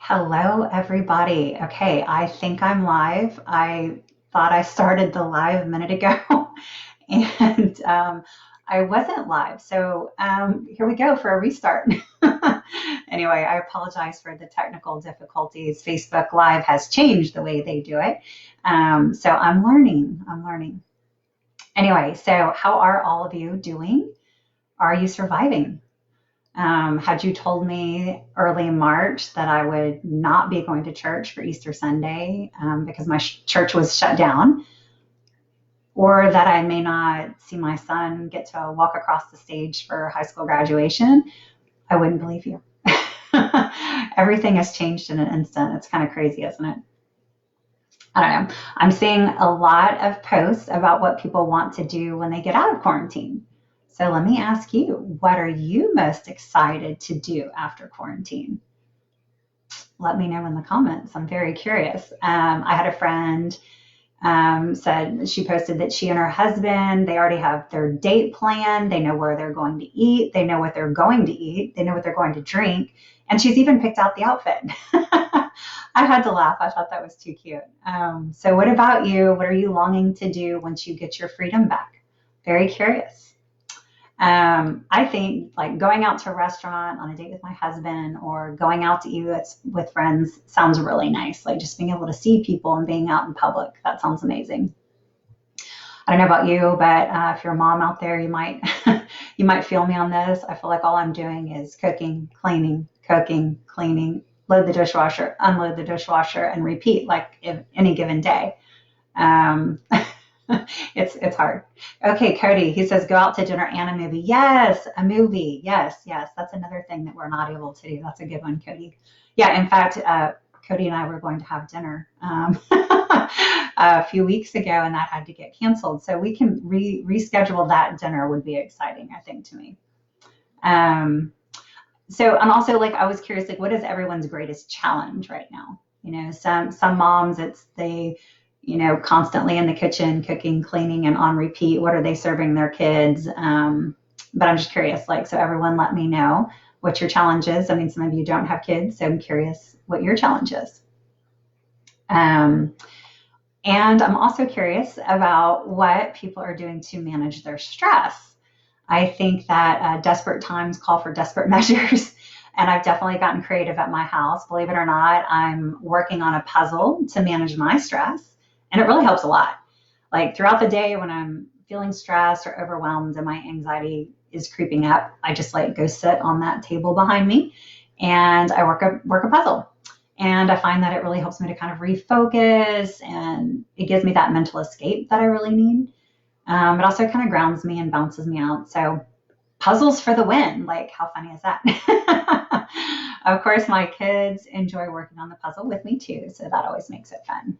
Hello, everybody. Okay, I think I'm live. I thought I started the live a minute ago and I wasn't live. So here we go for a restart. Anyway, I apologize for the technical difficulties. Facebook Live has changed the way they do it. So I'm learning. I'm learning. Anyway, so how are all of you doing? Are you surviving? Had you told me early March that I would not be going to church for Easter Sunday because my church was shut down, or that I may not see my son get to walk across the stage for high school graduation, I wouldn't believe you. Everything has changed in an instant. It's kind of crazy, isn't it? I don't know. I'm seeing a lot of posts about what people want to do when they get out of quarantine. So let me ask you, what are you most excited to do after quarantine? Let me know in the comments. I'm very curious. I had a friend said she posted that she and her husband, they already have their date planned. They know where they're going to eat. They know what they're going to eat. They know what they're going to drink. And she's even picked out the outfit. I had to laugh. I thought that was too cute. So what about you? What are you longing to do once you get your freedom back? Very curious. I think like going out to a restaurant on a date with my husband or going out to eat with friends sounds really nice. Like just being able to see people and being out in public, that sounds amazing. I don't know about you, but if you're a mom out there, you might you might feel me on this. I feel like all I'm doing is cooking, cleaning, load the dishwasher, unload the dishwasher, and repeat like if, any given day. Um, it's hard. Okay, Cody, he says go out to dinner and a movie. Yes, a movie. Yes, yes. That's another thing that we're not able to do. That's a good one, Cody. Yeah, in fact, Cody and I were going to have dinner a few weeks ago, and that had to get canceled. So we can reschedule that dinner. Would be exciting, I think, to me. Um, so, and also, like, I was curious, like, what is everyone's greatest challenge right now? Some moms, it's they, constantly in the kitchen, cooking, cleaning, and on repeat. What are they serving their kids? But I'm just curious, like, so everyone, let me know what your challenge is. I mean, some of you don't have kids, so I'm curious what your challenge is. Um, and I'm also curious about what people are doing to manage their stress. I think that desperate times call for desperate measures. And I've definitely gotten creative at my house. Believe it or not, I'm working on a puzzle to manage my stress. And it really helps a lot. Like throughout the day when I'm feeling stressed or overwhelmed and my anxiety is creeping up, I just like go sit on that table behind me and I work a puzzle. And I find that it really helps me to kind of refocus and it gives me that mental escape that I really need. It also kind of grounds me and bounces me out. So puzzles for the win. Like, how funny is that? Of course, my kids enjoy working on the puzzle with me too. So that always makes it fun.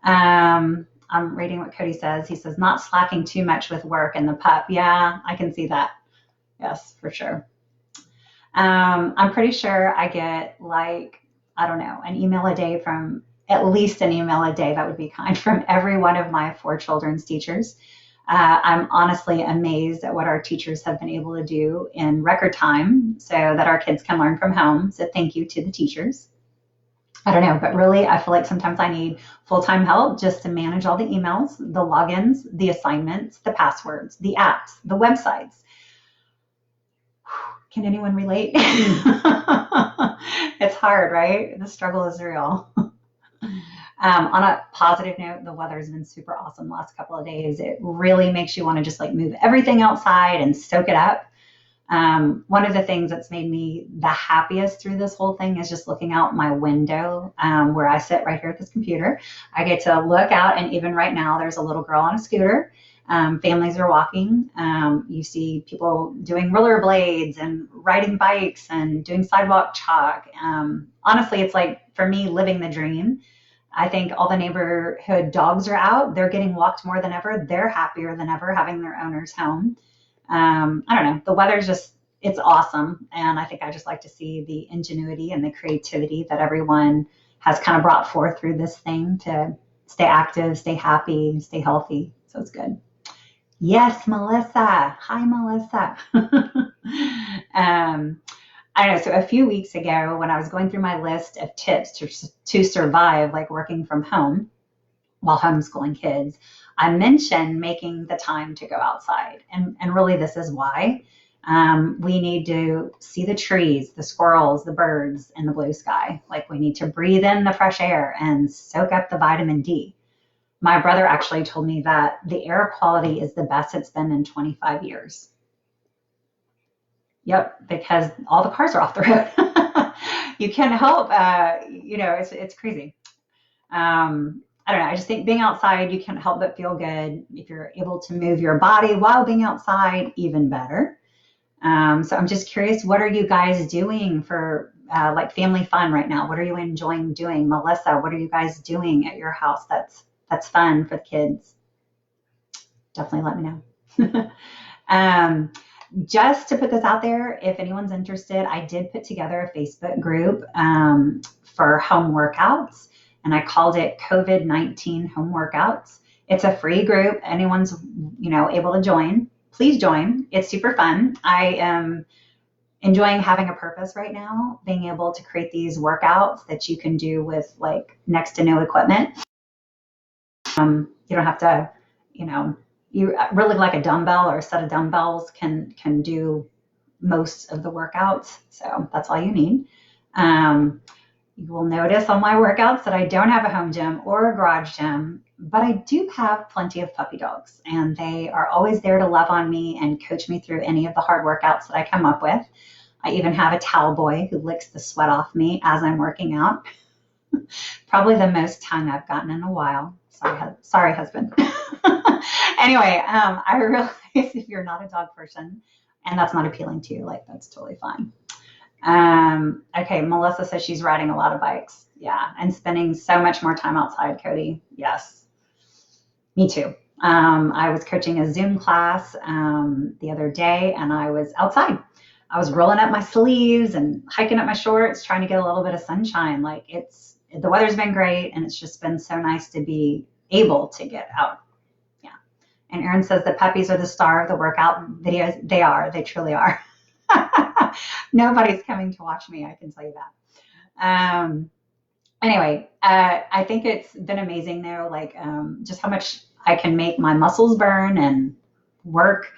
I'm reading what Cody says. He says, not slacking too much with work and the pup. Yeah, I can see that. Yes, for sure. I'm pretty sure I get like, I don't know, an email a day from at least an email a day. That would be kind from every one of my four children's teachers. I'm honestly amazed at what our teachers have been able to do in record time so that our kids can learn from home. So thank you to the teachers. I don't know, but really, I feel like sometimes I need full-time help just to manage all the emails, the logins, the assignments, the passwords, the apps, the websites. Can anyone relate? It's hard, right? The struggle is real. On a positive note, the weather's been super awesome the last couple of days. It really makes you want to just like move everything outside and soak it up. One of the things that's made me the happiest through this whole thing is just looking out my window where I sit right here at this computer. I get to look out, and even right now, there's a little girl on a scooter. Families are walking. You see people doing rollerblades and riding bikes and doing sidewalk chalk. Honestly, it's like for me living the dream. I think all the neighborhood dogs are out. They're getting walked more than ever. They're happier than ever having their owners home. I don't know. The weather's just, it's awesome. And I think I just like to see the ingenuity and the creativity that everyone has kind of brought forth through this thing to stay active, stay happy, stay healthy. So it's good. Yes, Melissa. Hi, Melissa. um, I don't know. So a few weeks ago, when I was going through my list of tips to survive, like working from home while homeschooling kids, I mentioned making the time to go outside. And really, this is why we need to see the trees, the squirrels, the birds, and the blue sky. Like we need to breathe in the fresh air and soak up the vitamin D. My brother actually told me that the air quality is the best it's been in 25 years. Yep, because all the cars are off the road. You can't help, it's crazy. I don't know. I just think being outside, you can't help but feel good. If you're able to move your body while being outside, even better. So I'm just curious, what are you guys doing for like family fun right now? What are you enjoying doing? Melissa, what are you guys doing at your house that's fun for the kids? Definitely let me know. um, just to put this out there, if anyone's interested, I did put together a Facebook group for home workouts, and I called it COVID-19 Home Workouts. It's a free group. Anyone's able to join. Please join. It's super fun. I am enjoying having a purpose right now, being able to create these workouts that you can do with like next to no equipment. You don't have to, you know, you really like a dumbbell or a set of dumbbells can do most of the workouts. So that's all you need. You will notice on my workouts that I don't have a home gym or a garage gym, but I do have plenty of puppy dogs, and they are always there to love on me and coach me through any of the hard workouts that I come up with. I even have a towel boy who licks the sweat off me as I'm working out. Probably the most tongue I've gotten in a while. Sorry, husband. Anyway, I realize if you're not a dog person and that's not appealing to you, like that's totally fine. Okay, Melissa says she's riding a lot of bikes. Yeah, and spending so much more time outside, Cody. Yes, me too. I was coaching a Zoom class the other day, and I was outside. I was rolling up my sleeves and hiking up my shorts, trying to get a little bit of sunshine. Like the weather's been great, and it's just been so nice to be able to get out. Yeah. And Erin says the puppies are the star of the workout videos. They are. They truly are. Nobody's coming to watch me, I can tell you that. Anyway, I think it's been amazing though, like just how much I can make my muscles burn and work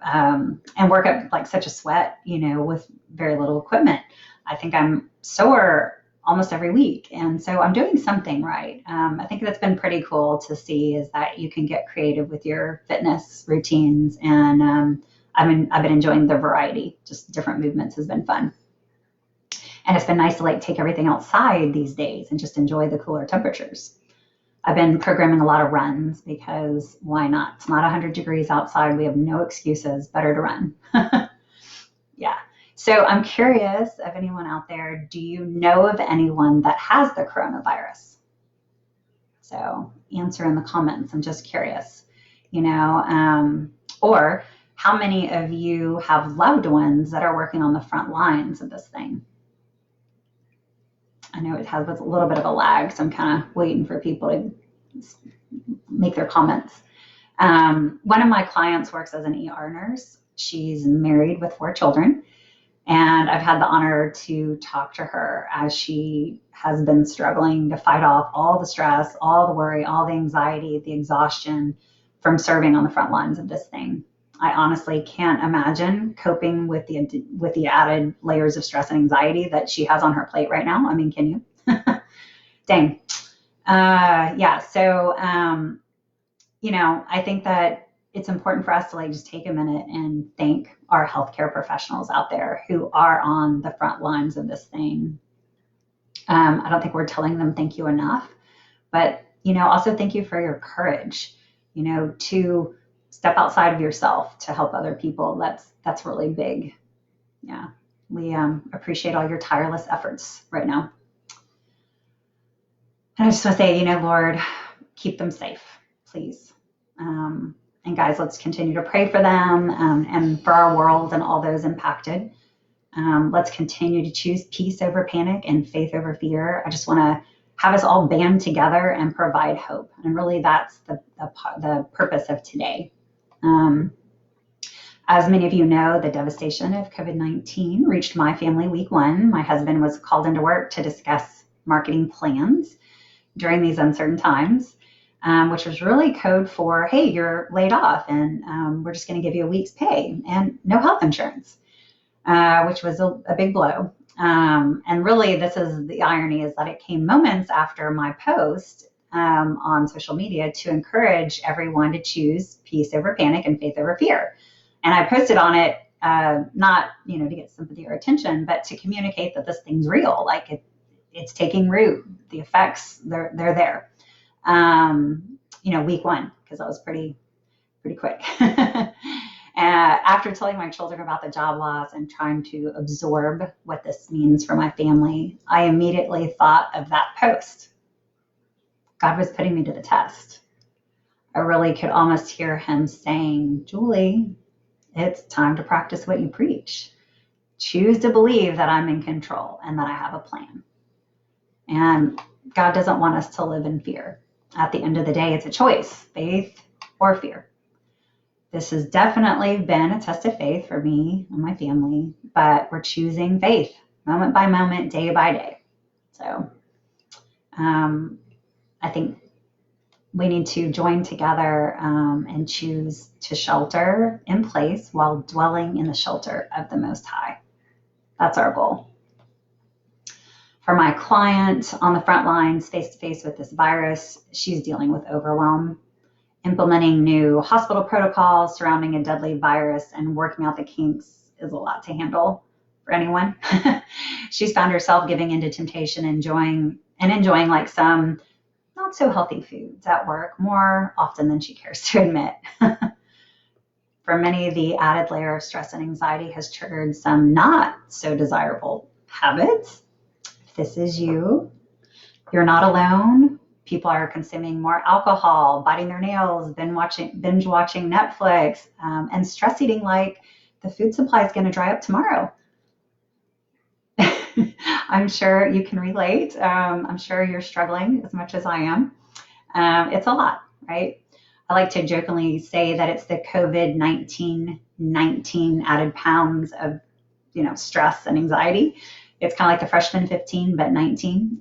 up like such a sweat, with very little equipment. I think I'm sore almost every week, and so I'm doing something right. I think that's been pretty cool to see, is that you can get creative with your fitness routines, and I've been enjoying the variety. Just different movements has been fun. And it's been nice to like take everything outside these days and just enjoy the cooler temperatures. I've been programming a lot of runs because why not? It's not 100 degrees outside. We have no excuses. Better to run. Yeah. So I'm curious of anyone out there, do you know of anyone that has the coronavirus? So answer in the comments. I'm just curious, or how many of you have loved ones that are working on the front lines of this thing? I know it has a little bit of a lag, so I'm kind of waiting for people to make their comments. One of my clients works as an ER nurse. She's married with 4 children, and I've had the honor to talk to her as she has been struggling to fight off all the stress, all the worry, all the anxiety, the exhaustion from serving on the front lines of this thing. I honestly can't imagine coping with the added layers of stress and anxiety that she has on her plate right now. I mean, can you? Dang. Yeah. So, I think that it's important for us to like just take a minute and thank our healthcare professionals out there who are on the front lines of this thing. I don't think we're telling them thank you enough, but also thank you for your courage, to step outside of yourself to help other people. That's really big. Yeah. We appreciate all your tireless efforts right now. And I just want to say, Lord, keep them safe, please. And guys, let's continue to pray for them and for our world and all those impacted. Let's continue to choose peace over panic and faith over fear. I just want to have us all band together and provide hope. And really that's the purpose of today. As many of you know, the devastation of COVID-19 reached my family week one. My husband was called into work to discuss marketing plans during these uncertain times, which was really code for, hey, you're laid off and we're just going to give you a week's pay and no health insurance, which was a big blow. And really, this is the irony, is that it came moments after my post on social media to encourage everyone to choose peace over panic and faith over fear. And I posted on it, not, to get sympathy or attention, but to communicate that this thing's real. Like it's taking root. The effects, they're there. Week one, because that was pretty quick. After telling my children about the job loss and trying to absorb what this means for my family, I immediately thought of that post. God was putting me to the test. I really could almost hear him saying, Julie, it's time to practice what you preach. Choose to believe that I'm in control and that I have a plan. And God doesn't want us to live in fear. At the end of the day, it's a choice, faith or fear. This has definitely been a test of faith for me and my family, but we're choosing faith moment by moment, day by day. So I think we need to join together and choose to shelter in place while dwelling in the shelter of the Most High. That's our goal. For my client on the front lines, face to face with this virus, she's dealing with overwhelm. Implementing new hospital protocols surrounding a deadly virus and working out the kinks is a lot to handle for anyone. She's found herself giving into temptation, enjoying like some not so healthy foods at work more often than she cares to admit. For many, the added layer of stress and anxiety has triggered some not so desirable habits. If this is you, you're not alone. People are consuming more alcohol, biting their nails, binge watching Netflix, and stress eating like the food supply is going to dry up tomorrow. I'm sure you can relate. I'm sure you're struggling as much as I am. It's a lot, right? I like to jokingly say that it's the COVID-19 added pounds of, stress and anxiety. It's kind of like the freshman 15, but 19.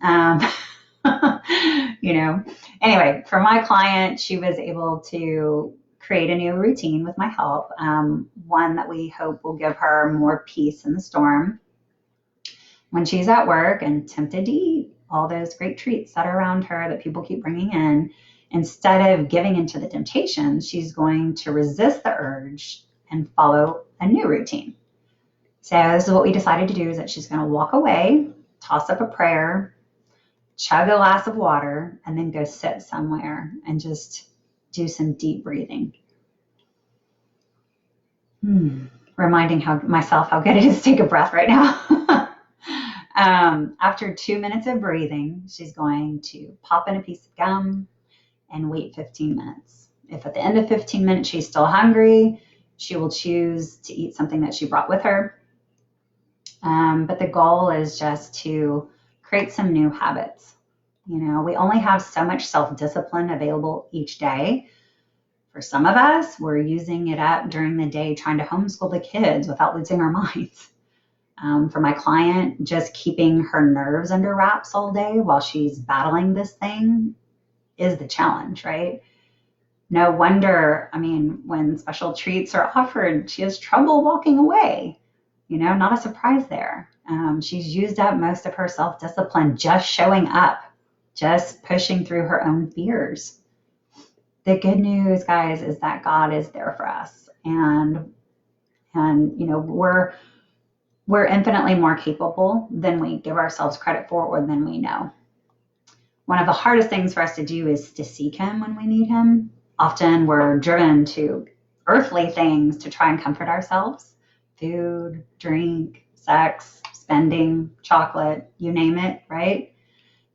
Anyway, for my client, she was able to create a new routine with my help, one that we hope will give her more peace in the storm. When she's at work and tempted to eat all those great treats that are around her that people keep bringing in, instead of giving into the temptation, she's going to resist the urge and follow a new routine. So this is what we decided to do, is that she's going to walk away, toss up a prayer, chug a glass of water, and then go sit somewhere and just do some deep breathing. Reminding myself how good it is to take a breath right now. After 2 minutes of breathing, she's going to pop in a piece of gum and wait 15 minutes. If at the end of 15 minutes she's still hungry, she will choose to eat something that she brought with her. But the goal is just to create some new habits. We only have so much self-discipline available each day. For some of us, we're using it up during the day trying to homeschool the kids without losing our minds. For my client, just keeping her nerves under wraps all day while she's battling this thing is the challenge, right? No wonder, when special treats are offered, she has trouble walking away. Not a surprise there. She's used up most of her self-discipline just showing up, just pushing through her own fears. The good news, guys, is that God is there for us. And we're infinitely more capable than we give ourselves credit for or than we know. One of the hardest things for us to do is to seek him when we need him. Often we're driven to earthly things to try and comfort ourselves. Food, drink, sex, spending, chocolate, you name it, right?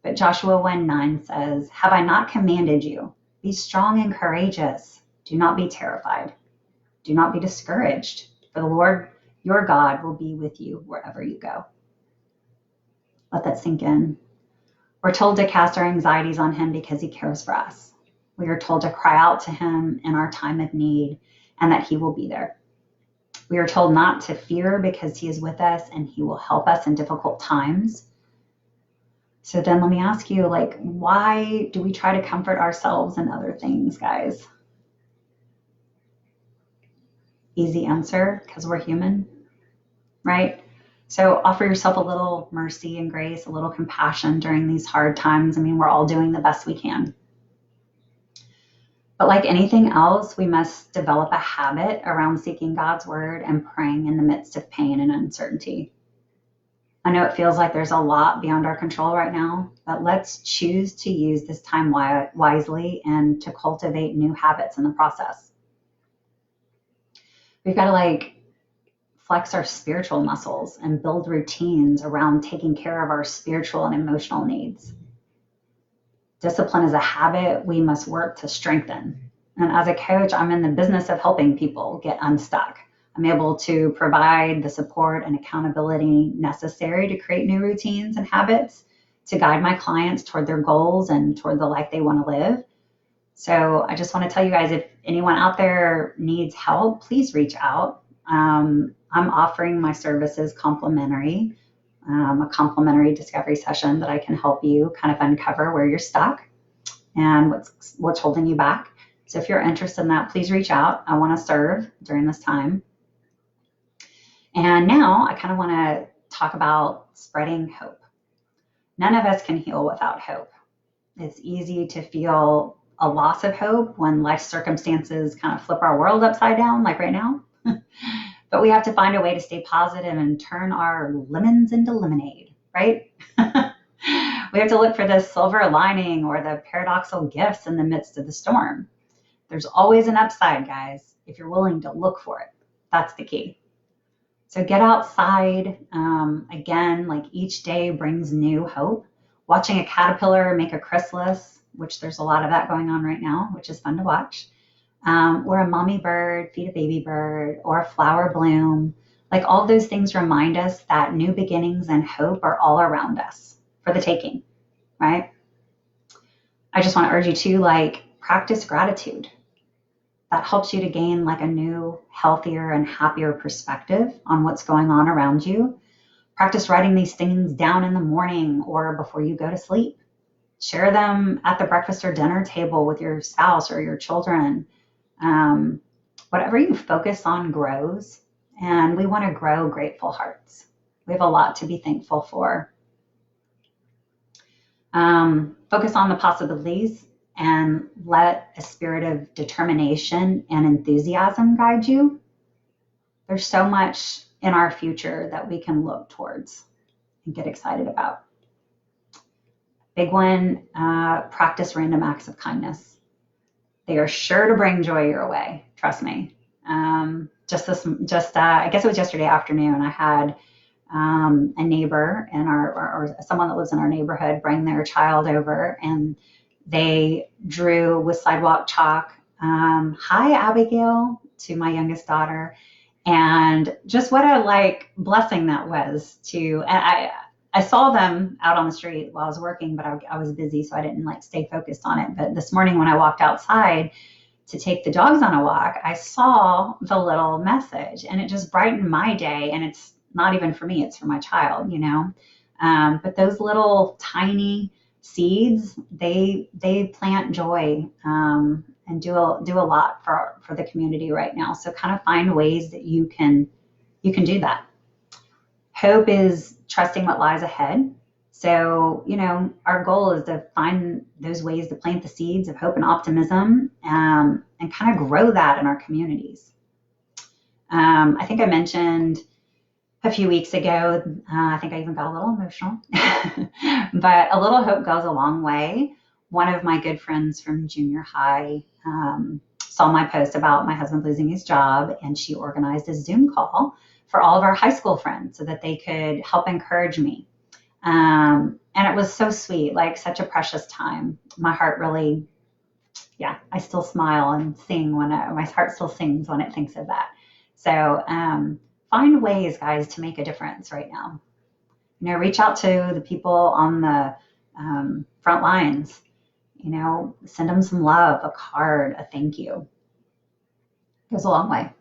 But Joshua 1:9 says, "Have I not commanded you? Be strong and courageous. Do not be terrified. Do not be discouraged, for the Lord your God will be with you wherever you go." Let that sink in. We're told to cast our anxieties on him because he cares for us. We are told to cry out to him in our time of need and that he will be there. We are told not to fear because he is with us and he will help us in difficult times. So then let me ask you, like, why do we try to comfort ourselves and other things, guys? Easy answer, because we're human, right? So offer yourself a little mercy and grace, a little compassion during these hard times. I mean, we're all doing the best we can. But like anything else, we must develop a habit around seeking God's word and praying in the midst of pain and uncertainty. I know it feels like there's a lot beyond our control right now, but let's choose to use this time wisely and to cultivate new habits in the process. We've got to like flex our spiritual muscles and build routines around taking care of our spiritual and emotional needs. Discipline is a habit we must work to strengthen. And as a coach, I'm in the business of helping people get unstuck. I'm able to provide the support and accountability necessary to create new routines and habits to guide my clients toward their goals and toward the life they want to live. So I just want to tell you guys, if anyone out there needs help, please reach out. I'm offering my services complimentary, a complimentary discovery session that I can help you kind of uncover where you're stuck and what's holding you back. So if you're interested in that, please reach out. I want to serve during this time. And now I kind of want to talk about spreading hope. None of us can heal without hope. It's easy to feel a loss of hope when life circumstances kind of flip our world upside down, like right now. But we have to find a way to stay positive and turn our lemons into lemonade, right? We have to look for the silver lining or the paradoxical gifts in the midst of the storm. There's always an upside, guys, if you're willing to look for it. That's the key. So get outside. Again, like each day brings new hope. Watching a caterpillar make a chrysalis, which there's a lot of that going on right now, which is fun to watch. Or a mommy bird feed a baby bird, or a flower bloom. Like all those things remind us that new beginnings and hope are all around us for the taking, right? I just want to urge you to like practice gratitude. That helps you to gain like a new, healthier and happier perspective on what's going on around you. Practice writing these things down in the morning or before you go to sleep. Share them at the breakfast or dinner table with your spouse or your children. Whatever you focus on grows, and we want to grow grateful hearts. We have a lot to be thankful for. Focus on the possibilities and let a spirit of determination and enthusiasm guide you. There's so much in our future that we can look towards and get excited about. Big one, practice random acts of kindness. They are sure to bring joy your way. Trust me. I guess it was yesterday afternoon. I had a neighbor and or someone that lives in our neighborhood bring their child over, and they drew with sidewalk chalk, "Hi Abigail," to my youngest daughter, and just what a like blessing that was to. And I saw them out on the street while I was working, but I was busy, so I didn't like stay focused on it. But this morning when I walked outside to take the dogs on a walk, I saw the little message, and it just brightened my day. And it's not even for me, it's for my child, you know. But those little tiny seeds, they plant joy and do a lot for the community right now. So kind of find ways that you can do that. Hope is trusting what lies ahead. So, you know, our goal is to find those ways to plant the seeds of hope and optimism, and kind of grow that in our communities. I think I mentioned a few weeks ago, I think I even got a little emotional, but a little hope goes a long way. One of my good friends from junior high saw my post about my husband losing his job, and she organized a Zoom call for all of our high school friends so that they could help encourage me. And it was so sweet, like such a precious time. My heart really, I still smile and sing my heart still sings when it thinks of that. So find ways, guys, to make a difference right now. You know, reach out to the people on the front lines. You know, send them some love, a card, a thank you. It goes a long way.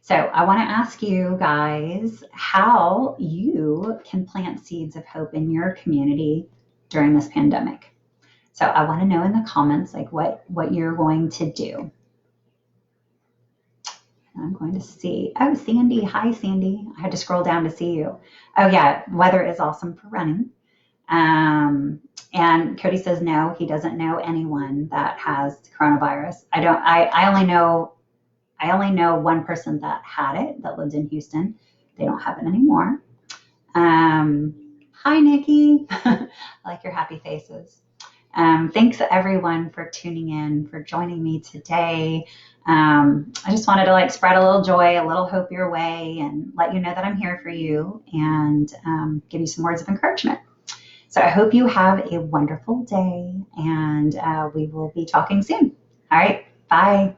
So I want to ask you guys how you can plant seeds of hope in your community during this pandemic. So I want to know in the comments like what you're going to do. I'm going to see. Oh, Sandy. Hi, Sandy. I had to scroll down to see you. Oh, yeah. Weather is awesome for running. Um, and Cody says no, he doesn't know anyone that has coronavirus. I only know one person that had it that lived in Houston. They don't have it anymore. Hi, Nikki. I like your happy faces. Thanks everyone for tuning in, for joining me today. I just wanted to like spread a little joy, a little hope your way, and let you know that I'm here for you and give you some words of encouragement. So I hope you have a wonderful day, and we will be talking soon. All right, bye.